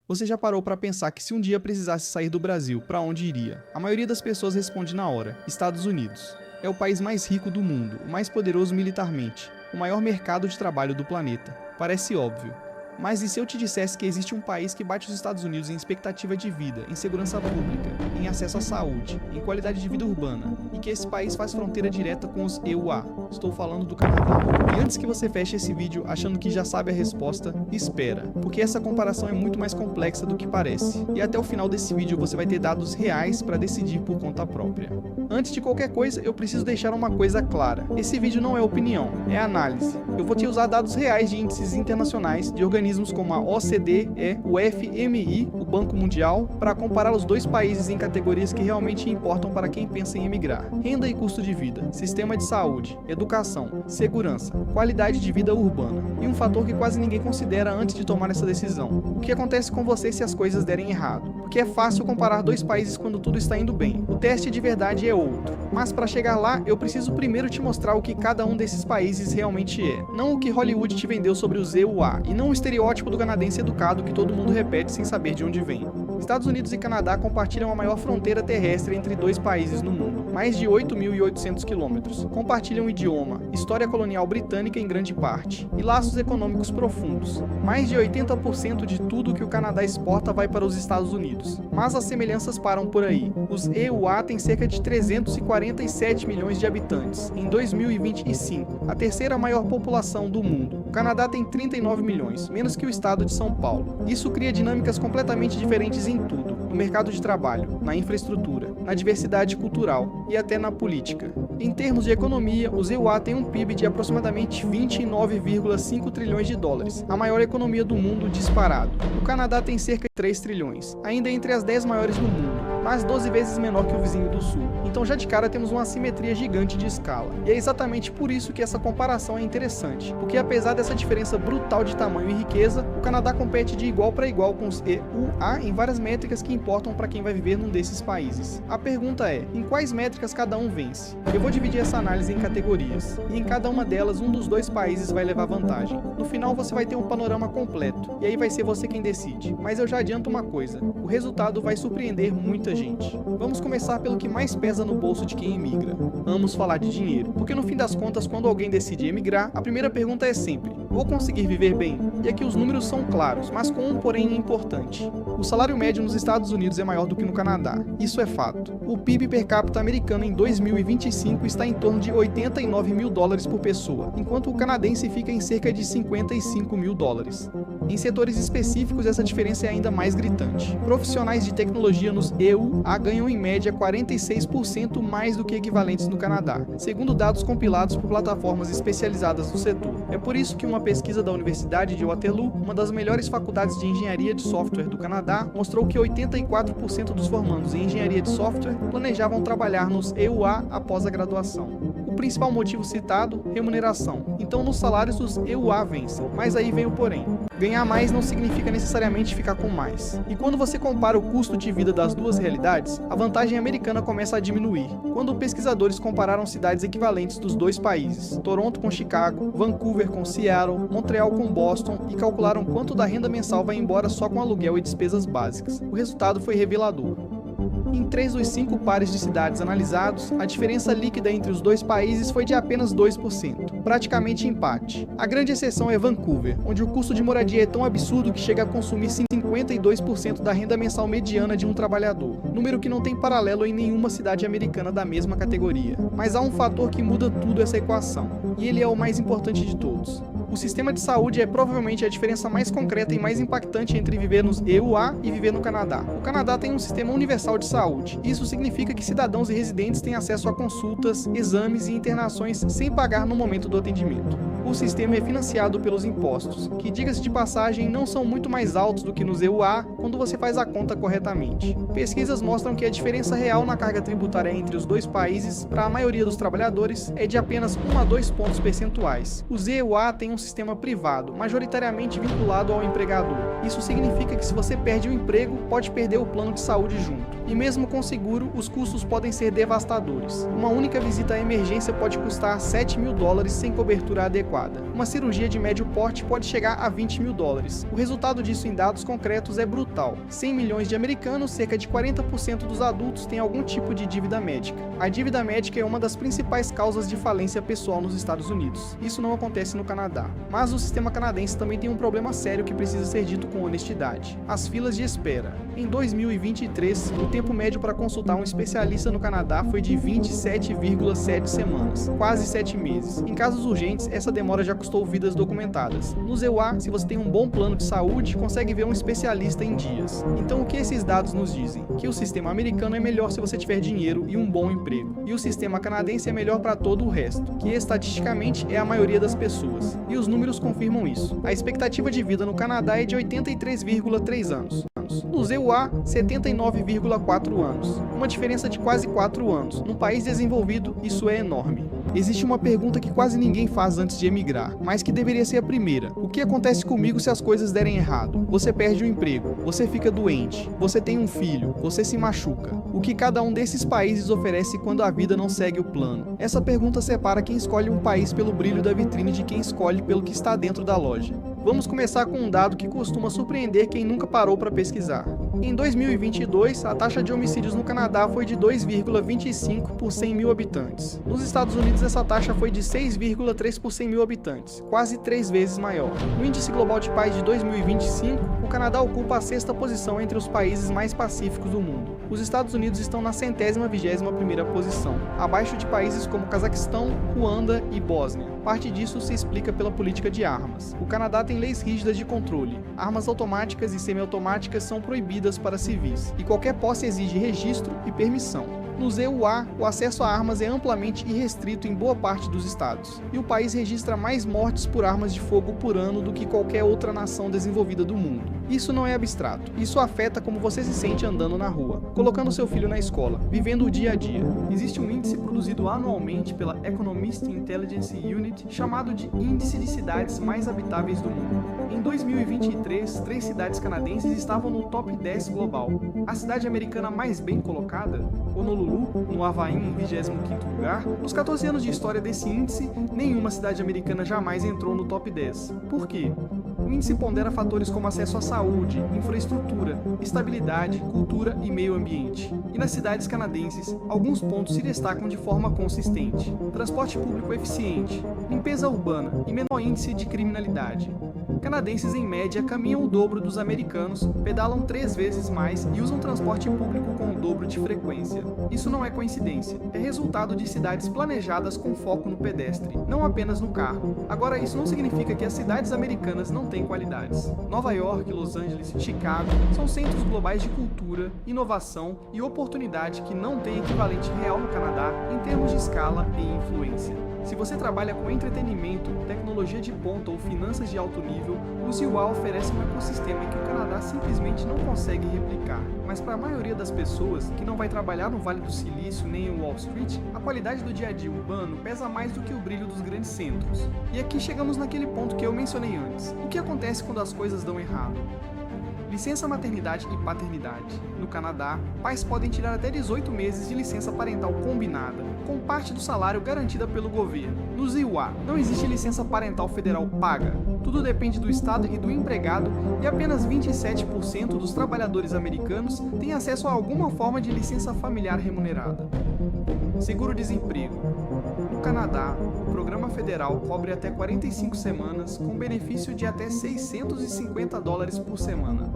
Você já parou para pensar que se um dia precisasse sair do Brasil, para onde iria? A maioria das pessoas responde na hora: Estados Unidos. É o país mais rico do mundo, o mais poderoso militarmente, o maior mercado de trabalho do planeta. Parece óbvio. Mas e se eu te dissesse que existe um país que bate os Estados Unidos em expectativa de vida, em segurança pública, em acesso à saúde, em qualidade de vida urbana, e que esse país faz fronteira direta com os EUA? Estou falando do Canadá. E antes que você feche esse vídeo achando que já sabe a resposta, espera, porque essa comparação é muito mais complexa do que parece. E até o final desse vídeo você vai ter dados reais para decidir por conta própria. Antes de qualquer coisa, eu preciso deixar uma coisa clara. Esse vídeo não é opinião, é análise. Eu vou te usar dados reais de índices internacionais, de organismos como a OCDE, o FMI, o Banco Mundial, para comparar os dois países em categorias que realmente importam para quem pensa em emigrar: renda e custo de vida, sistema de saúde, educação, segurança, qualidade de vida urbana. E um fator que quase ninguém considera antes de tomar essa decisão: o que acontece com você se as coisas derem errado? Porque é fácil comparar dois países quando tudo está indo bem. O teste de verdade é outro. Mas para chegar lá, eu preciso primeiro te mostrar o que cada um desses países realmente é. Não o que Hollywood te vendeu sobre os EUA, e não o estereótipo do canadense educado que todo mundo repete sem saber de onde vem. Estados Unidos e Canadá compartilham a maior fronteira terrestre entre dois países no mundo, mais de 8.800 quilômetros. Compartilham idioma, história colonial britânica em grande parte, e laços econômicos profundos. Mais de 80% de tudo que o Canadá exporta vai para os Estados Unidos. Mas as semelhanças param por aí. Os EUA têm cerca de 347 milhões de habitantes em 2025, a terceira maior população do mundo. O Canadá tem 39 milhões, menos que o estado de São Paulo. Isso cria dinâmicas completamente diferentes em tudo: no mercado de trabalho, na infraestrutura, na diversidade cultural e até na política. Em termos de economia, os EUA têm um PIB de aproximadamente 29,5 trilhões de dólares, a maior economia do mundo disparado. O Canadá tem cerca de 3 trilhões, ainda entre as 10 maiores do mundo, mas 12 vezes menor que o vizinho do sul. Então já de cara temos uma assimetria gigante de escala. E é exatamente por isso que essa comparação é interessante, porque apesar dessa diferença brutal de tamanho e riqueza, o Canadá compete de igual para igual com os EUA em várias métricas que importam para quem vai viver num desses países. A pergunta é: em quais métricas cada um vence? Eu vou dividir essa análise em categorias, e em cada uma delas um dos dois países vai levar vantagem. No final você vai ter um panorama completo, e aí vai ser você quem decide. Mas eu já adianto uma coisa: o resultado vai surpreender muita gente. Vamos começar pelo que mais pesa no bolso de quem emigra. Vamos falar de dinheiro, porque no fim das contas, quando alguém decide emigrar, a primeira pergunta é sempre: vou conseguir viver bem? E aqui os números são claros, mas com um porém importante: o salário médio nos Estados Unidos é maior do que no Canadá. Isso é fato. O PIB per capita americano em 2025 está em torno de 89 mil dólares por pessoa, enquanto o canadense fica em cerca de 55 mil dólares. Em setores específicos, essa diferença é ainda mais gritante. Profissionais de tecnologia nos EUA ganham em média 46% mais do que equivalentes no Canadá, segundo dados compilados por plataformas especializadas no setor. É por isso que uma pesquisa da Universidade de Waterloo, uma das melhores faculdades de engenharia de software do Canadá, mostrou que 84% dos formandos em engenharia de software planejavam trabalhar nos EUA após a graduação. O principal motivo citado: remuneração. Então nos salários os EUA vencem. Mas aí vem o porém: ganhar mais não significa necessariamente ficar com mais. E quando você compara o custo de vida das duas realidades, a vantagem americana começa a diminuir. Quando pesquisadores compararam cidades equivalentes dos dois países, Toronto com Chicago, Vancouver com Seattle, Montreal com Boston, e calcularam quanto da renda mensal vai embora só com aluguel e despesas básicas, o resultado foi revelador. Em 3 dos 5 pares de cidades analisados, a diferença líquida entre os dois países foi de apenas 2%, praticamente empate. A grande exceção é Vancouver, onde o custo de moradia é tão absurdo que chega a consumir 52% da renda mensal mediana de um trabalhador, número que não tem paralelo em nenhuma cidade americana da mesma categoria. Mas há um fator que muda tudo essa equação, e ele é o mais importante de todos: o sistema de saúde é provavelmente a diferença mais concreta e mais impactante entre viver nos EUA e viver no Canadá. O Canadá tem um sistema universal de saúde. Isso significa que cidadãos e residentes têm acesso a consultas, exames e internações sem pagar no momento do atendimento. O sistema é financiado pelos impostos, que, diga-se de passagem, não são muito mais altos do que nos EUA quando você faz a conta corretamente. Pesquisas mostram que a diferença real na carga tributária entre os dois países, para a maioria dos trabalhadores, é de apenas 1 a 2 pontos percentuais. Os EUA têm um sistema privado, majoritariamente vinculado ao empregador. Isso significa que se você perde o emprego, pode perder o plano de saúde junto. E mesmo com seguro, os custos podem ser devastadores. Uma única visita à emergência pode custar $7.000 sem cobertura adequada. Uma cirurgia de médio porte pode chegar a $20.000. O resultado disso em dados concretos é brutal. 100 milhões de americanos, cerca de 40% dos adultos têm algum tipo de dívida médica. A dívida médica é uma das principais causas de falência pessoal nos Estados Unidos. Isso não acontece no Canadá. Mas o sistema canadense também tem um problema sério que precisa ser dito com honestidade: as filas de espera. Em 2023, o tempo médio para consultar um especialista no Canadá foi de 27,7 semanas, quase 7 meses. Em casos urgentes, essa demora já custou vidas documentadas. No EUA, se você tem um bom plano de saúde, consegue ver um especialista em dias. Então, o que esses dados nos dizem? Que o sistema americano é melhor se você tiver dinheiro e um bom emprego. E o sistema canadense é melhor para todo o resto, que estatisticamente é a maioria das pessoas. E os números confirmam isso. A expectativa de vida no Canadá é de 83,3 anos. No EUA, 79,4 anos. Uma diferença de quase 4 anos. Num país desenvolvido, isso é enorme. Existe uma pergunta que quase ninguém faz antes de emigrar, mas que deveria ser a primeira. O que acontece comigo se as coisas derem errado? Você perde o emprego, você fica doente, você tem um filho, você se machuca. O que cada um desses países oferece quando a vida não segue o plano? Essa pergunta separa quem escolhe um país pelo brilho da vitrine de quem escolhe pelo que está dentro da loja. Vamos começar com um dado que costuma surpreender quem nunca parou para pesquisar. Em 2022, a taxa de homicídios no Canadá foi de 2,25 por 100 mil habitantes. Nos Estados Unidos, essa taxa foi de 6,3 por 100 mil habitantes, quase 3 vezes maior. No Índice Global de Paz de 2025, o Canadá ocupa a 6ª posição entre os países mais pacíficos do mundo. Os Estados Unidos estão na 121ª posição, abaixo de países como Cazaquistão, Ruanda e Bósnia. Parte disso se explica pela política de armas. O Canadá tem leis rígidas de controle. Armas automáticas e semiautomáticas são proibidas para civis, e qualquer posse exige registro e permissão. No EUA, o acesso a armas é amplamente irrestrito em boa parte dos estados, e o país registra mais mortes por armas de fogo por ano do que qualquer outra nação desenvolvida do mundo. Isso não é abstrato, isso afeta como você se sente andando na rua, colocando seu filho na escola, vivendo o dia a dia. Existe um índice produzido anualmente pela Economist Intelligence Unit chamado de Índice de Cidades Mais Habitáveis do Mundo. Em 2023, 3 cidades canadenses estavam no top 10 global. A cidade americana mais bem colocada, Honolulu, no Havaí, em 25º lugar. Nos 14 anos de história desse índice, nenhuma cidade americana jamais entrou no top 10. Por quê? O índice pondera fatores como acesso à saúde, infraestrutura, estabilidade, cultura e meio ambiente. E nas cidades canadenses, alguns pontos se destacam de forma consistente: transporte público eficiente, limpeza urbana e menor índice de criminalidade. Canadenses, em média, caminham o dobro dos americanos, pedalam 3 vezes mais e usam transporte público com o dobro de frequência. Isso não é coincidência, é resultado de cidades planejadas com foco no pedestre, não apenas no carro. Agora, isso não significa que as cidades americanas não têm qualidades. Nova York, Los Angeles, Chicago são centros globais de cultura, inovação e oportunidade que não têm equivalente real no Canadá em termos de escala e influência. Se você trabalha com entretenimento, tecnologia de ponta ou finanças de alto nível, o ZIUA oferece um ecossistema que o Canadá simplesmente não consegue replicar. Mas para a maioria das pessoas que não vai trabalhar no Vale do Silício nem em Wall Street, a qualidade do dia a dia urbano pesa mais do que o brilho dos grandes centros. E aqui chegamos naquele ponto que eu mencionei antes. O que acontece quando as coisas dão errado? Licença maternidade e paternidade. No Canadá, pais podem tirar até 18 meses de licença parental combinada, com parte do salário garantida pelo governo. No ZIUA, não existe licença parental federal paga. Tudo depende do estado e do empregado, e apenas 27% dos trabalhadores americanos têm acesso a alguma forma de licença familiar remunerada. Seguro-desemprego. No Canadá, o programa federal cobre até 45 semanas, com benefício de até $650 por semana.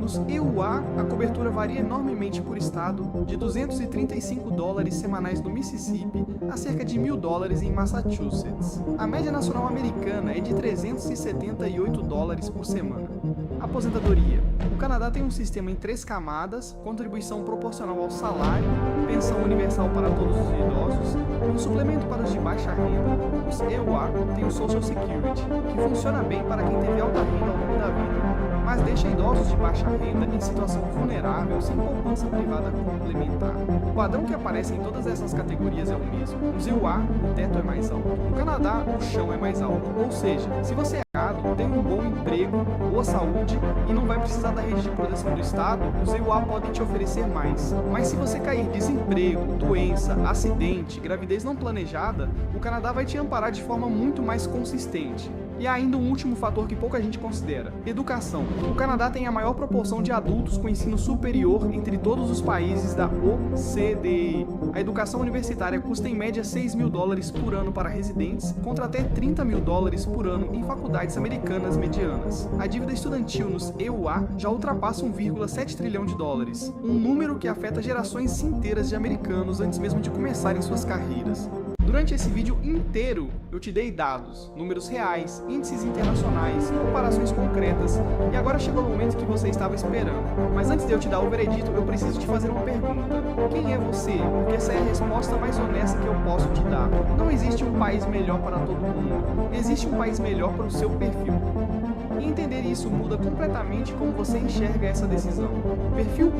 Nos EUA, a cobertura varia enormemente por estado, de $235 semanais no Mississippi a cerca de $1.000 em Massachusetts. A média nacional americana é de $378 por semana. Aposentadoria. O Canadá tem um sistema em 3 camadas, contribuição proporcional ao salário, pensão universal para todos os idosos e um suplemento para os de baixa renda. Os EUA têm o Social Security, que funciona bem para quem teve alta renda ao longo da vida, mas deixa idosos de baixa renda em situação vulnerável sem poupança privada complementar. O padrão que aparece em todas essas categorias é o mesmo. No ZIUA, o teto é mais alto. No Canadá, o chão é mais alto. Ou seja, se você é qualificado, tem um bom emprego, boa saúde e não vai precisar da rede de proteção do Estado, os EUA podem te oferecer mais. Mas se você cair desemprego, doença, acidente, gravidez não planejada, o Canadá vai te amparar de forma muito mais consistente. E ainda um último fator que pouca gente considera: educação. O Canadá tem a maior proporção de adultos com ensino superior entre todos os países da OCDE. A educação universitária custa em média $6.000 por ano para residentes, contra até $30.000 por ano em faculdades americanas medianas. A dívida estudantil nos EUA já ultrapassa $1,7 trilhão, um número que afeta gerações inteiras de americanos antes mesmo de começarem suas carreiras. Durante esse vídeo inteiro, eu te dei dados, números reais, índices internacionais, comparações concretas, e agora chegou o momento que você estava esperando. Mas antes de eu te dar o veredito, eu preciso te fazer uma pergunta. Quem é você? Porque essa é a resposta mais honesta que eu posso te dar. Não existe um país melhor para todo mundo. Existe um país melhor para o seu perfil. E entender isso muda completamente como você enxerga essa decisão. Perfil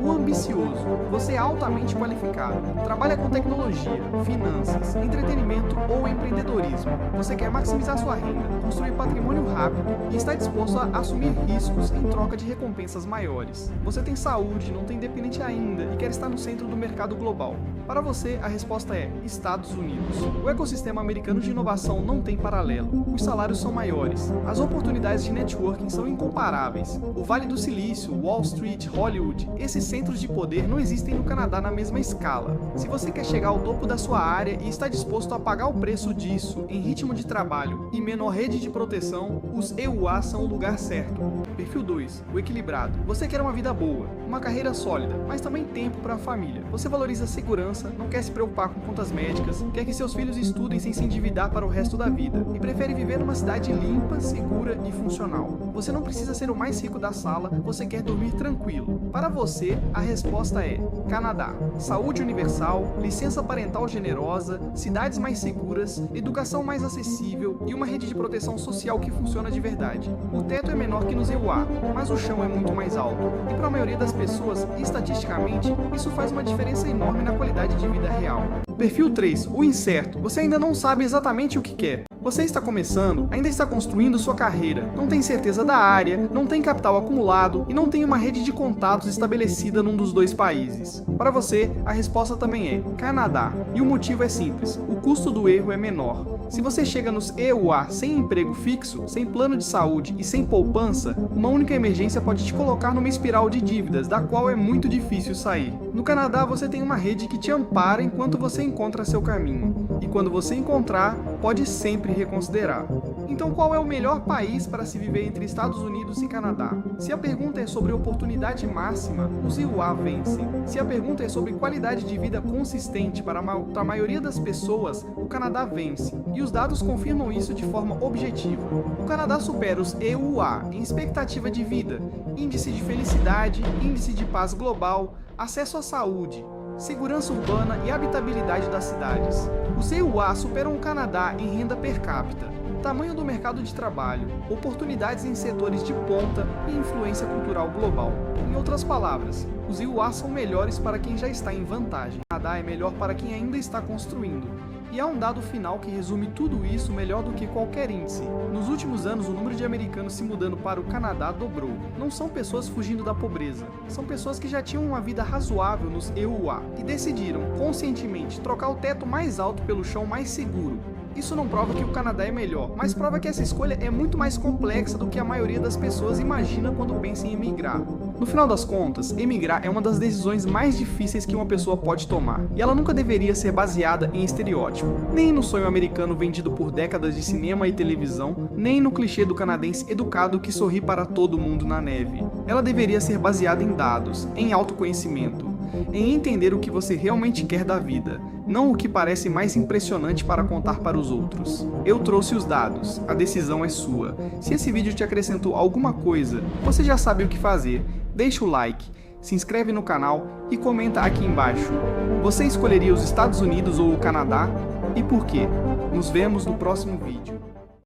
1. O ambicioso. Você é altamente qualificado. Trabalha com tecnologia, finanças, entretenimento ou empreendedorismo. Você quer maximizar sua renda, construir patrimônio rápido e está disposto a assumir riscos em troca de recompensas maiores. Você tem saúde, não tem dependente ainda e quer estar no centro do mercado global. Para você, a resposta é Estados Unidos. O ecossistema americano de inovação não tem paralelo. Os salários são maiores. As oportunidades de networking são incomparáveis. O Vale do Silício, Wall Street, Hollywood, esses centros de poder não existem no Canadá na mesma escala. Se você quer chegar ao topo da sua área e está disposto a pagar o preço disso em ritmo de trabalho e menor rede de proteção, os EUA são o lugar certo. Perfil 2. O equilibrado. Você quer uma vida boa, uma carreira sólida, mas também tempo para a família. Você valoriza a segurança, não quer se preocupar com contas médicas, quer que seus filhos estudem sem se endividar para o resto da vida e prefere viver numa cidade limpa, segura e funcional. Você não precisa ser o mais rico da sala, você quer dormir tranquilo. Para você, a resposta é Canadá. Saúde universal, licença parental generosa, cidades mais seguras, educação mais acessível e uma rede de proteção social que funciona de verdade. O teto é menor que nos EUA, mas o chão é muito mais alto. E para a maioria das pessoas, estatisticamente, isso faz uma diferença enorme na qualidade de vida real. Perfil 3. O incerto. Você ainda não sabe exatamente o que quer. Você está começando, ainda está construindo sua carreira, não tem certeza da área, não tem capital acumulado e não tem uma rede de contatos estabelecida num dos dois países. Para você, a resposta também é Canadá. E o motivo é simples: o custo do erro é menor. Se você chega nos EUA sem emprego fixo, sem plano de saúde e sem poupança, uma única emergência pode te colocar numa espiral de dívidas, da qual é muito difícil sair. No Canadá, você tem uma rede que te ampara enquanto você encontra seu caminho. E quando você encontrar, pode sempre reconsiderar. Então, qual é o melhor país para se viver entre Estados Unidos e Canadá? Se a pergunta é sobre oportunidade máxima, os EUA vencem. Se a pergunta é sobre qualidade de vida consistente para a maioria das pessoas, o Canadá vence. E os dados confirmam isso de forma objetiva. O Canadá supera os EUA em expectativa de vida, índice de felicidade, índice de paz global, acesso à saúde, segurança urbana e habitabilidade das cidades. Os EUA superam o Canadá em renda per capita, tamanho do mercado de trabalho, oportunidades em setores de ponta e influência cultural global. Em outras palavras, os EUA são melhores para quem já está em vantagem. O Canadá é melhor para quem ainda está construindo. E há um dado final que resume tudo isso melhor do que qualquer índice. Nos últimos anos, o número de americanos se mudando para o Canadá dobrou. Não são pessoas fugindo da pobreza, são pessoas que já tinham uma vida razoável nos EUA e decidiram, conscientemente, trocar o teto mais alto pelo chão mais seguro. Isso não prova que o Canadá é melhor, mas prova que essa escolha é muito mais complexa do que a maioria das pessoas imagina quando pensa em emigrar. No final das contas, emigrar é uma das decisões mais difíceis que uma pessoa pode tomar, e ela nunca deveria ser baseada em estereótipo, nem no sonho americano vendido por décadas de cinema e televisão, nem no clichê do canadense educado que sorri para todo mundo na neve. Ela deveria ser baseada em dados, em autoconhecimento, em entender o que você realmente quer da vida, não o que parece mais impressionante para contar para os outros. Eu trouxe os dados, a decisão é sua. Se esse vídeo te acrescentou alguma coisa, você já sabe o que fazer. Deixa o like, se inscreve no canal e comenta aqui embaixo. Você escolheria os Estados Unidos ou o Canadá? E por quê? Nos vemos no próximo vídeo.